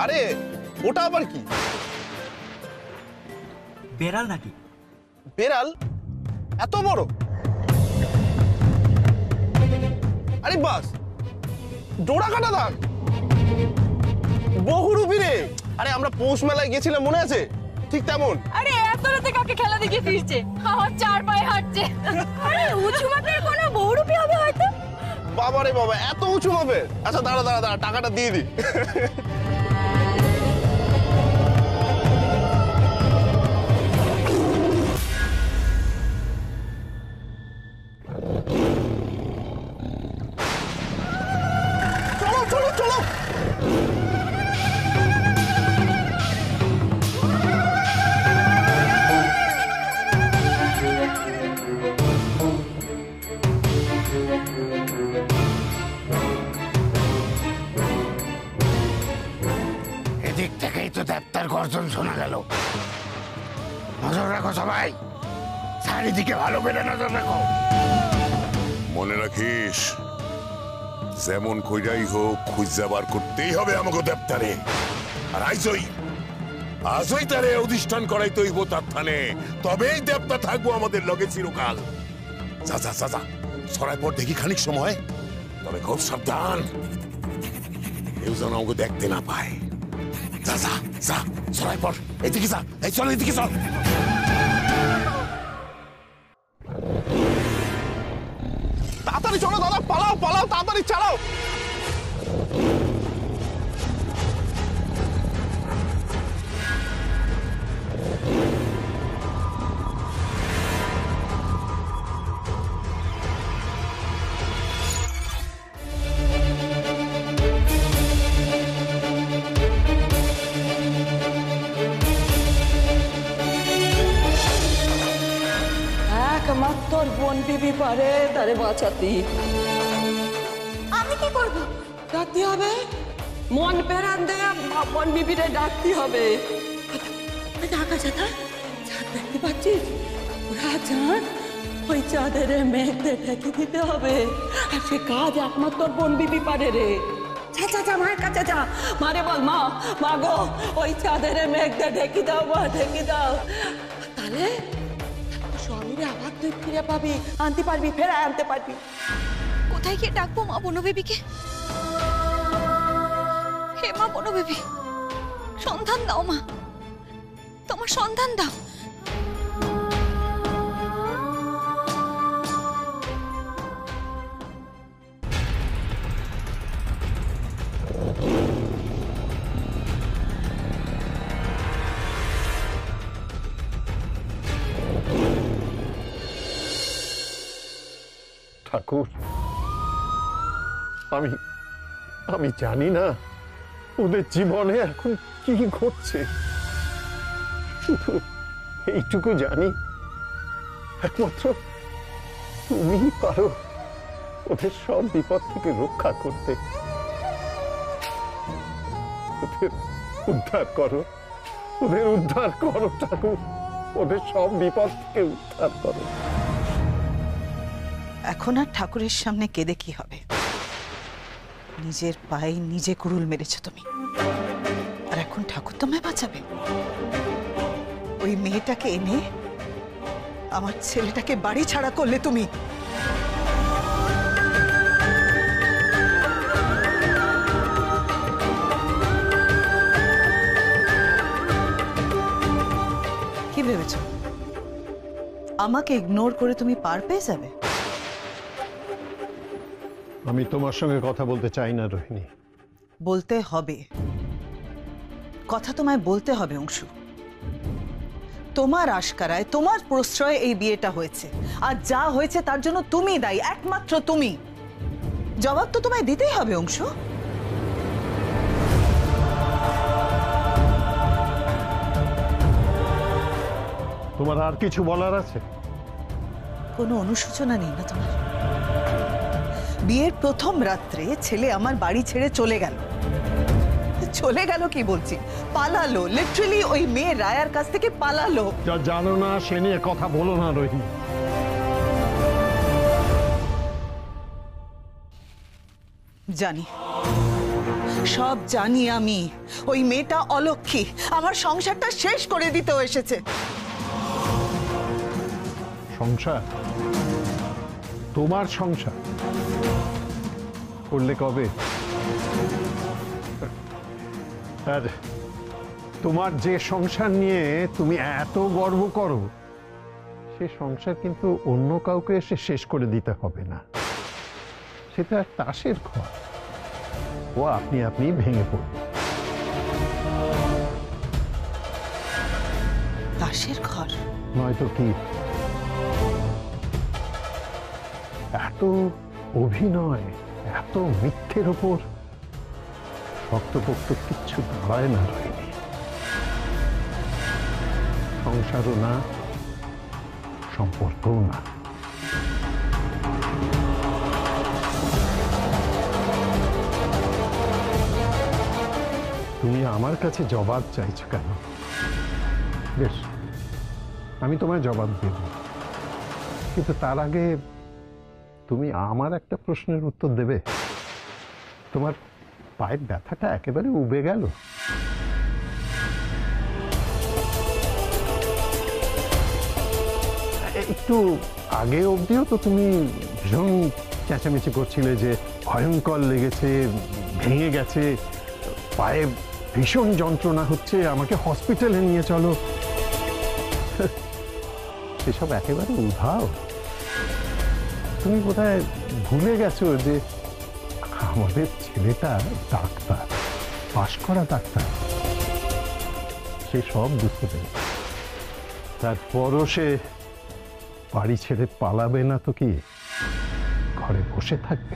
আরে ওটা আবার কি? বেড়াল নাকি? বেড়াল? এত বড়? আরে বাস, ডোরা কাটা দাগ, বহুরূপী রে। আরে আমরা পৌষ মেলায় গেছিলাম, মনে আছে? ঠিক তেমন। আরে এত রাতে কাকে খেলা দেখে ফিরছে, আমার চার পায়ে হাঁটছে। আরে উঁচু মাপের কোনো বহুরূপী হবে হয়তো। বাবা রে বাবা, এত উঁচু মাপের? আচ্ছা দাঁড়া দাঁড়া দাঁড়া, টাকাটা দিয়ে দি। চলো চলো চলো। এদিক থেকেই তো দেবতার গর্জন শোনা গেল। নজর রাখো সবাই, চারিদিকে ভালো করে নজর রাখো। মনে রাখিস, যেমন কইরাই হোক খুঁজে বার করতেই হবে আমাকে দেবতারে। আর আজই তারে অধিষ্ঠান করাইতে হইব তার থানে, তবেই দেবতা থাকবো আমাদের লগে চিরকাল। যা যা যা যা, ছড়ায় পর দেখি খানিক সময়, তবে খুব সাবধান, কেউ যেন আমাকে দেখতে না পায়। যা যা যা, ছড়ায় পর, এদিকে যা, এই চল এদিকে চল। তাড়াতাড়ি চলো দাদা, পালাও পালাও, তাড়াতাড়ি চালাও। একমাত্র বোন বিবি পারে তারে বাঁচাতে। আমি কি করব? ডাকতে হবে, মন পেরান দিয়ে বোন বিবিরে ডাকতে হবে। ঢাকা চাঁদা, চাঁদ দেখতে পাচ্ছিস? ওরা চাঁদ, ওই চাঁদের মেঘদের ঢেকে দিতে হবে। আর সে কাজ একমাত্র বোন বিবি পারে রে। যা যা যা, মায়ের কাছে যা, মারে বল, মা মা গো, ওই চাঁদের মেঘদের ঢেকে দাও, মা ঢেকে দাও। তাহলে শরীরে আবার তুই ফিরে পাবি, আনতে পারবি, ফেরায় আনতে পারবি। কোথায় গিয়ে ডাকবো মা বনবেবীকে? হে মা বনবেবী, সন্ধান দাও মা, তোমার সন্ধান দাও। ঠাকুর, আমি জানি না ওদের জীবনে এখন কি ঘটছে, শুধু এইটুকু জানি একমাত্র তুমি পারো ওদের সব বিপদ থেকে রক্ষা করতে। ওদের উদ্ধার করো, ওদের উদ্ধার করো ঠাকুর, ওদের সব বিপদ থেকে উদ্ধার করো। এখন আর ঠাকুরের সামনে কেঁদে কি হবে? নিজের পায়ে নিজে কুড়ুল মেরেছ তুমি, আর এখন ঠাকুর তোমায় বাঁচাবে? ওই মেয়েটাকে এনে আমার ছেলেটাকে বাড়ি ছাড়া করলে তুমি। কি ভেবেছ আমাকে ইগনোর করে তুমি পার পেয়ে যাবে? আমি তোমার সঙ্গে কথা বলতে চাই না রোহিণী। বলতে হবে, কথা তোমায় বলতে হবে অংশু। তোমার আশকারায়, তোমার প্রশ্রয়ে এই বিয়েটা হয়েছে, আর যা হয়েছে তার জন্য তুমি দায়ী, একমাত্র তুমি। জবাব তো তোমায় দিতেই হবে অংশু। তোমার আর কিছু বলার আছে? কোনো অনুশোচনা নেই না তোমার? বিয়ের প্রথম রাত্রে ছেলে আমার বাড়ি ছেড়ে চলে গেল। চলে গেল কি বলছি, পালালো, লিটারালি ওই মেয়ে রায়ার কাছ থেকে পালালো। যা জানো না সে নিয়ে কথা বলো না রোহিণী। জানি, সব জানি আমি। ওই মেয়েটা অলক্ষী, আমার সংসারটা শেষ করে দিতেও এসেছে। সংসার? তোমার সংসার করলে কবে? আর তোমার যে সংসার নিয়ে তুমি এত গর্ব করো, সে সংসার কিন্তু অন্য কাউকে এসে শেষ করে দিতে হবে না। সেটা তাসের ঘর, ও আপনি আপনি ভেঙে পড়বে। তাসের ঘর নয়তো কি? এত অভিনয়, এত মিথ্যের ওপর শক্তপোক্ত কিচ্ছু দাঁড়ায় না রয়নি। সংসারও না, সম্পর্কও না। তুমি আমার কাছে জবাব চাইছো কেন? বেশ, আমি তোমায় জবাব দেব, কিন্তু তার আগে তুমি আমার একটা প্রশ্নের উত্তর দেবে। তোমার পায়ের ব্যথাটা একেবারে উবে গেল? একটু আগে অবধিও তো তুমি ভীষণ চেঁচামেচি করছিলে যে ভয়ঙ্কর লেগেছে, ভেঙে গেছে, পায়ে ভীষণ যন্ত্রণা হচ্ছে, আমাকে হসপিটালে নিয়ে চলো। সেসব একেবারে উধাও। তুমি বোধহয় ভুলে গেছো যে আমাদের ছেলেটা ডাক্তার, পাশ করা ডাক্তার। সে সব বুঝতে পেরে, তারপরও সে বাড়ি ছেড়ে পালাবে না তো কি, ঘরে বসে থাকবে?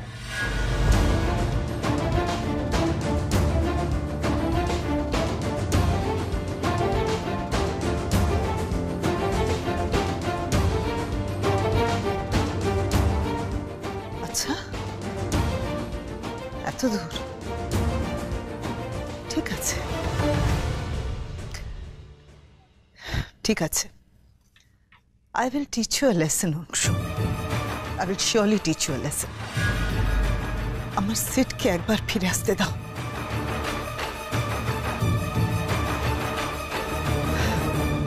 আচ্ছা, এত দূর? ঠিক আছে, ঠিক আছে। I will teach you a lesson, Angshu. I will surely teach you a lesson. আমার সিটকে একবার ফিরে আসতে দাও।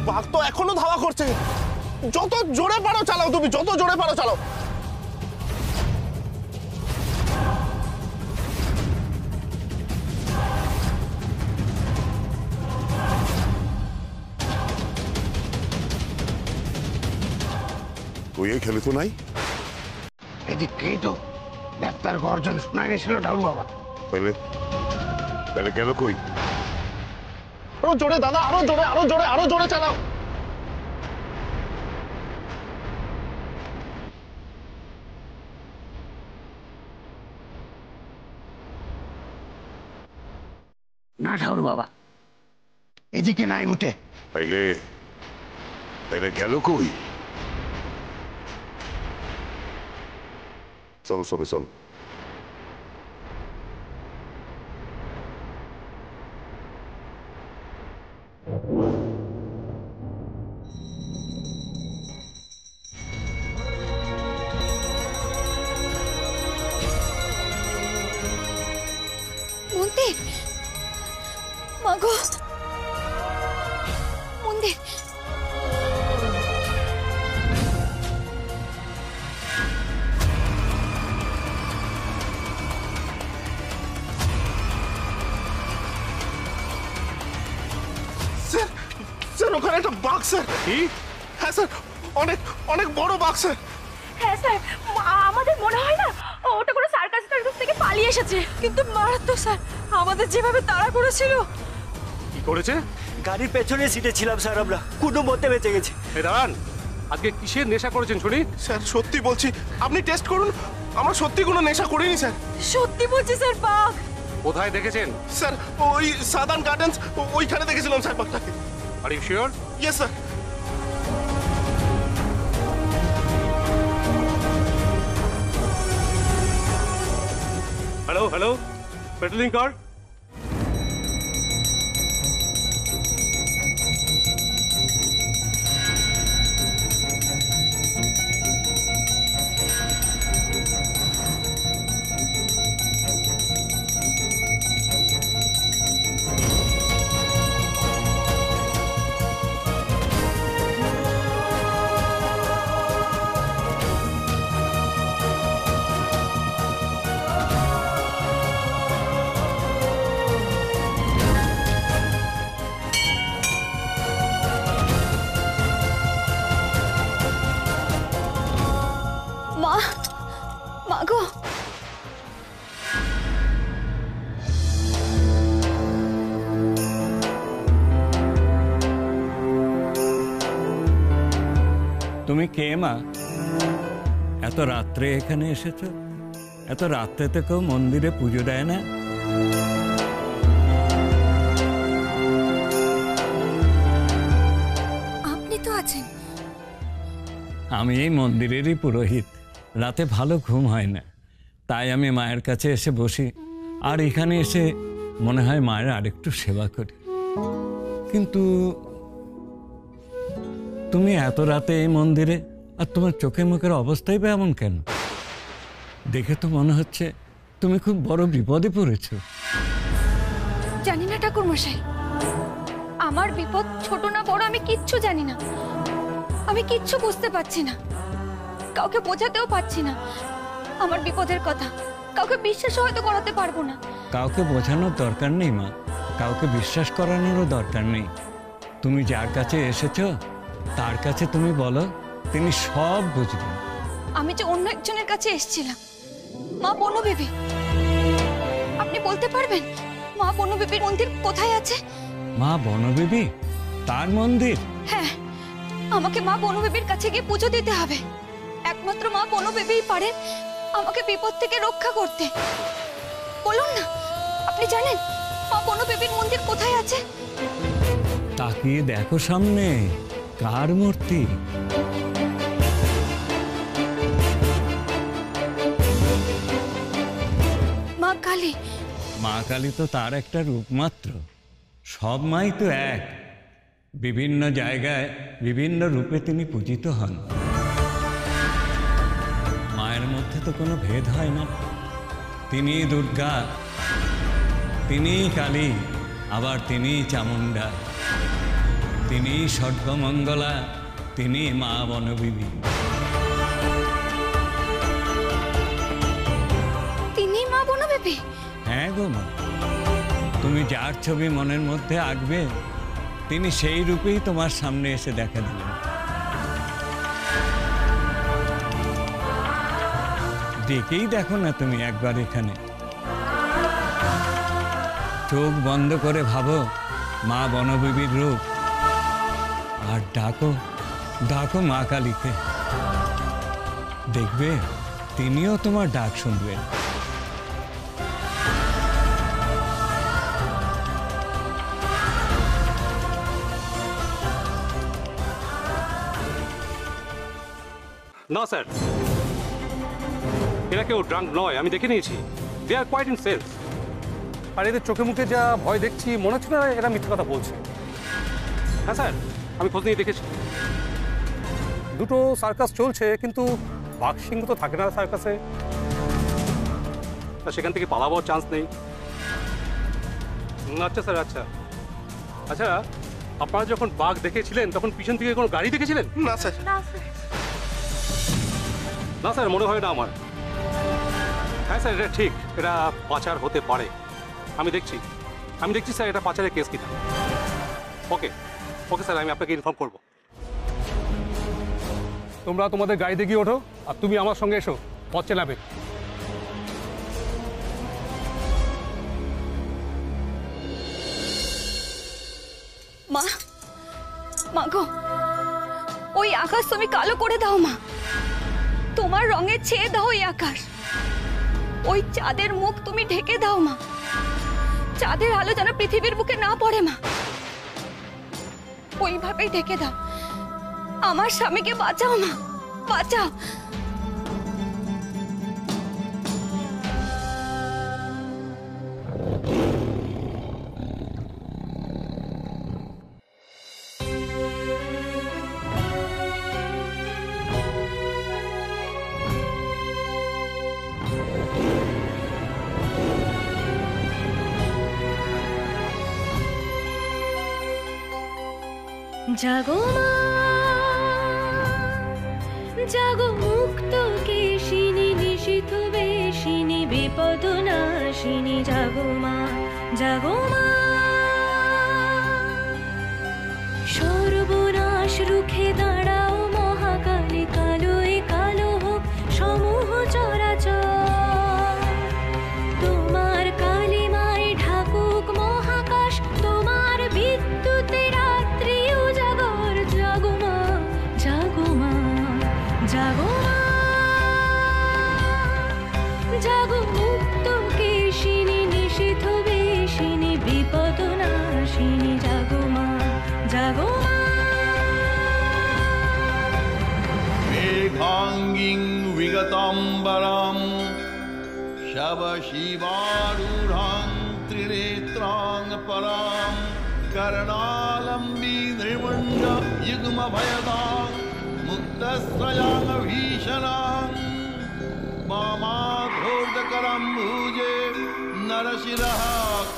বাঘ তো এখনো ধাওয়া করছে। যত জোরে পারো চালাও, তুমি যত জোরে পারো চালাও। তুই এই খেলে তো নাই? এদিকেই তো ডাক্তার গর্জন শোনা গেছিল ঢালু বাবা। তাহলে তাহলে গেল কই? আরো জোরে দাদা, আরো জোরে, আরো জোরে, আরো জোরে চালাও। না ঠাকুর বাবা, এদিকে নাই উঠে। তাইলে তাইলে গেল কই? চল সবে চল। মন্দির, মাগো মন্দির। স্যার, স্যার ওখানে একটা বাঘ স্যার। কি? হ্যাঁ স্যার, অনেক অনেক বড় বাঘ স্যার। হ্যাঁ স্যার, আমাদের মনে হয় না ওটা কোনো সার্কাস থেকে পালিয়ে এসেছে, কিন্তু মারাত্মক স্যার। আমাদের যেভাবে তাড়া করেছিল। কি করেছে? গাড়ির পেছনের সিটে ছিলাম স্যার, আমরা কোনো মতে বেঁচে গেছি। এই দাঁড়ান, আজকে কিসের নেশা করেছেন শুনি? স্যার সত্যি বলছি, আপনি টেস্ট করুন, আমরা সত্যি কোনো নেশা করিনি স্যার। সত্যি বলছি স্যার, বাঘ। কোথায় দেখেছেন? স্যার ওই সাদান গার্ডেন্স, ওইখানে দেখেছিলাম স্যার বাঘটাকে। Are you sure? Yes sir. Hello hello, patrolling car. তুমি কে মা? এত রাত্রে এখানে এসেছো? এত রাত্রে তো কেউ মন্দিরে পুজো দেয় না। আপনি তো আছেন। আমি এই মন্দিরেরই পুরোহিত। রাতে ভালো ঘুম হয় না, তাই আমি মায়ের কাছে এসে বসি, আর এখানে এসে মনে হয় মায়ের আরেকটু সেবা করি। কিন্তু তুমি এত রাতে এই মন্দিরে, আর তোমার চোখে মুখের অবস্থাই বা এমন কেন? দেখে তো মনে হচ্ছে তুমি খুব বড় বিপদে পড়েছো। জানি না ঠাকুর মশাই, আমার বিপদ ছোট না বড় আমি কিচ্ছু জানি না। আমি কিচ্ছু বুঝতে পারছি না, কাউকে বোঝাতেও পারছি না আমার বিপদের কথা। কাউকে বিশ্বাস হয়তো করাতে পারবো না। কাউকে বোঝানোর দরকার নেই মা, কাউকে বিশ্বাস করানোরও দরকার নেই। তুমি যার কাছে এসেছো তার কাছে তুমি বলো, তিনি সব বুঝবেন। আমি যে অন্য একজনের কাছে এসেছিলাম, মা বনবিবি। আপনি বলতে পারবেন মা বনবিবির মন্দির কোথায় আছে? মা বনবিবি, তার মন্দির? হ্যাঁ, আমাকে মা বনবিবির কাছে গিয়ে পুজো দিতে হবে। একমাত্র মা বনবিবিই পারেন আমাকে বিপদ থেকে রক্ষা করতে। বলুন না, আপনি জানেন মা বনবিবির মন্দির কোথায় আছে? তাকিয়ে দেখো সামনে, কার মূর্তি? মা কালী। মা কালী তো তার একটা রূপ মাত্র। সব মাই তো এক, বিভিন্ন জায়গায় বিভিন্ন রূপে তিনি পূজিত হন। মায়ের মধ্যে তো কোনো ভেদ হয় না। তিনি দুর্গা, তিনি কালী, আবার তিনি চামুণ্ডা, তিনি সর্বমঙ্গলা, তিনি মা বনবিবি। তিনি মা বনবিবি? হ্যাঁ গো মা, তুমি যার ছবি মনের মধ্যে আঁকবে তিনি সেই রূপেই তোমার সামনে এসে দেখা দিলেন। দেখেই দেখো না তুমি একবার এখানে, চোখ বন্ধ করে ভাবো মা বনবিবির রূপ, আর ডাকো ডাকো মা কালীকে। দেখবে তিনিও তোমার ডাক শুনবেন। না স্যার, এরা কেউ ড্রাঙ্ক নয়, আমি দেখে নিয়েছি। দে আর কোয়াইট ইন সেলস। আর এদের চোখে মুখে যা ভয় দেখছি, মনে হচ্ছে না এরা মিথ্যে কথা বলছে। হ্যাঁ স্যার, আমি খোঁজ নিয়ে দেখেছি। দুটো সার্কাস চলছে, কিন্তু বাঘ সিংহ তো থাকে না সার্কাসে, তা সেখান থেকে পালাবার চান্স নেই। আচ্ছা স্যার, আচ্ছা আচ্ছা, আপনারা যখন বাঘ দেখেছিলেন তখন পিছন থেকে কোনো গাড়ি দেখেছিলেন? না স্যার। না স্যার, মনে হয় না আমার। হ্যাঁ স্যার, এটা ঠিক, এটা পাচার হতে পারে। আমি দেখছি স্যার, এটা পাচারের কেস কিনা। ওকে ওকে স্যার, আমি আপনাকে ইনফর্ম করব। তোমরা তোমাদের গাড়িতে গিয়ে ওঠো, আর তুমি আমার সঙ্গে এসো, পথ চেনাবে। মা, মা গো, ওই আকাশ তুমি কালো করে দাও মা। তোমার রঙে ছেয়ে দাও ওই আকাশ। ওই চাঁদের মুখ তুমি ঢেকে দাও মা। চাঁদের আলো যেন পৃথিবীর বুকে না পড়ে মা। ওইভাবেই ঢেকে দাও। আমার স্বামীকে বাঁচাও মা, বাঁচাও। জাগো মা, জাগো মুক্ত কেশিনী, নিশিত বেশিনী, বিপদ নাশিনী। জাগো মা, জাগো মা, সর্বনাশ রুখে দাঁড়াও মহাকালী। কালোয় কালো হোক সমূহ চরাচর, তোমার কালিমায় ঢাকুক মহাকাশ, তোমার বিদ্যুতে রাত্রি উজাগর। জাগো মা, জাগো মা। तव शिवारूढां त्रिनेत्रां परां कर्णालम्बी नृमण्ड युग्मभयदां मुक्तस्त्रयां भीषणां वामाघोर्धकरं भुजे नरशिरः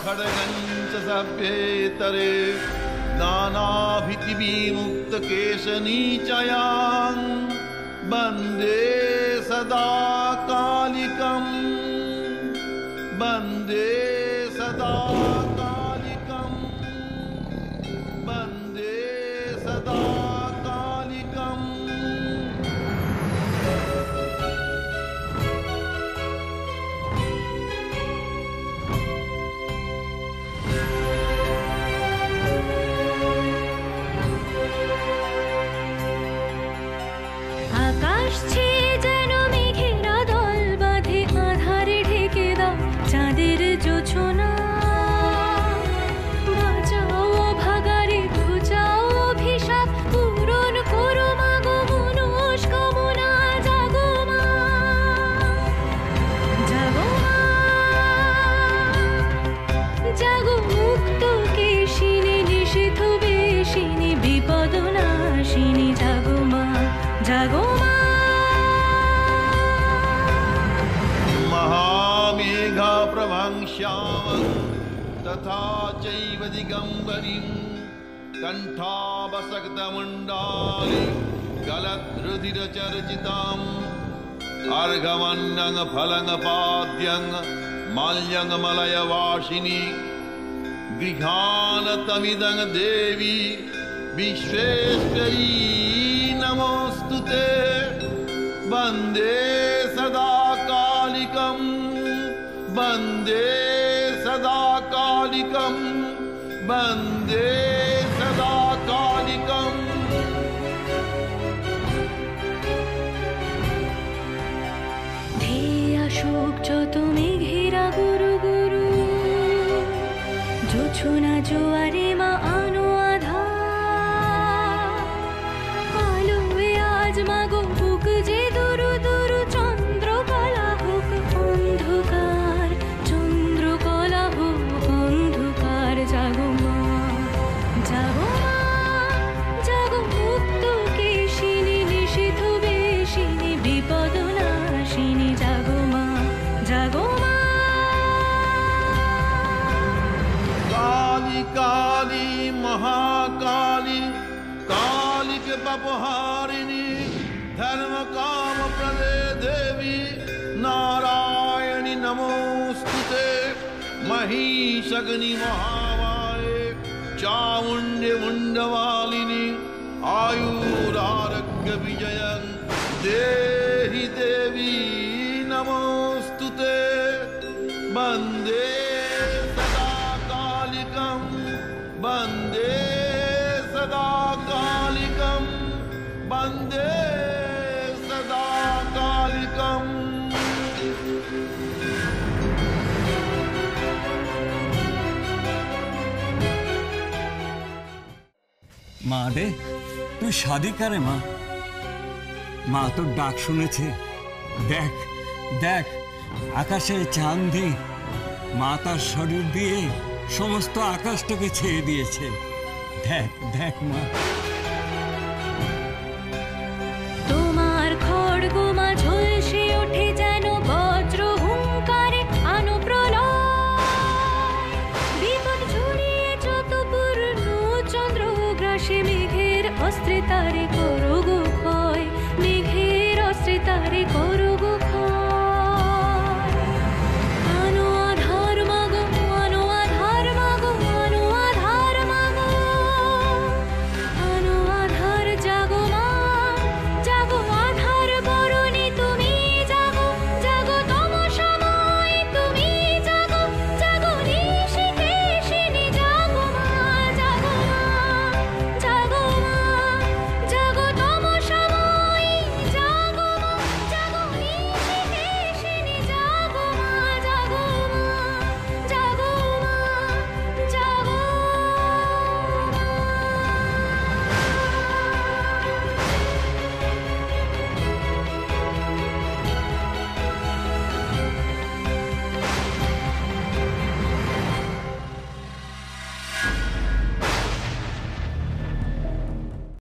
खड्गं च सभ्येतरे नानाभीतिविमुक्तकेशनीचयां वन्दे सदा कालिकम् वन्दे सदा कालिकम् वन्दे सदा कालिकम् আকাশ ছেয়ে যেন মেঘেরা দল বাঁধে আধারে ঢেকে দাও চাঁদের জোছনা বাঁচাও ভাগারে ঘুচাও অভিশাপ পূরণ করো মাগো মনস্কামনা জাগো মা জাগো মা জাগো মুক্ত কেশিনী নিষিদ্ধ বেশিনী বিপদ নাশিনী জাগো মা জাগো মা महामेघा प्रभां श्यामं तथा चैव दिगम्बरीं कण्ठाभसक्तमण्डाली गलद्रुधिरचर्चिताम् अर्घमन्नं फलं पाद्यं माल्यं मलयवासिनी गृहानतमिदं देवी विश्वेश्वरी नमोऽस्तुते वन्दे सदा कालिकं वन्दे सदा कालिकं वन्दे सदा कालिकम् ধেয়ে আসুক যত মেঘেরা গুরু গুরু জোছনা জোয়ারে মা আনো আধার কালো আজ মাগো বুক যে দুরু দুরু চন্দ্রকলা হোক অন্ধকার চন্দ্রকলা হোক অন্ধকার জাগো মা জাগো মা জাগো মুক্ত কেশিনী নিষিদ্ধ বেশিনী বিপদ নাশিনী জাগো মা জাগো মা काली काली महाकाली कालिक बपहारिणी धर्म काम प्रदे देवी नारायणी नमोस्तुते महिषग्नि महामाये चामुण्डे मुण्डवालिनी आयुरारोग्य विजयं देहि देवी नमोस्तुते वन्दे वन्दे सदा कालिकं वन्दे सदा कालिकम् মা রে তুই সাদিকা রে মা মা তোর ডাক শুনেছে দেখ দেখ আকাশে চাঁদি মা তার শরীর দিয়ে সমস্ত আকাশটাকে ছেয়ে দিয়েছে দেখ দেখ মা তোমার খড়গ মা ঝলসে ওঠে যেন বজ্র হুঙ্কারে আনো প্রলয় বিপদ ঝুলিয়ে যত পূর্ণ চন্দ্র গ্রাসে মেঘের অস্ত্রে তারে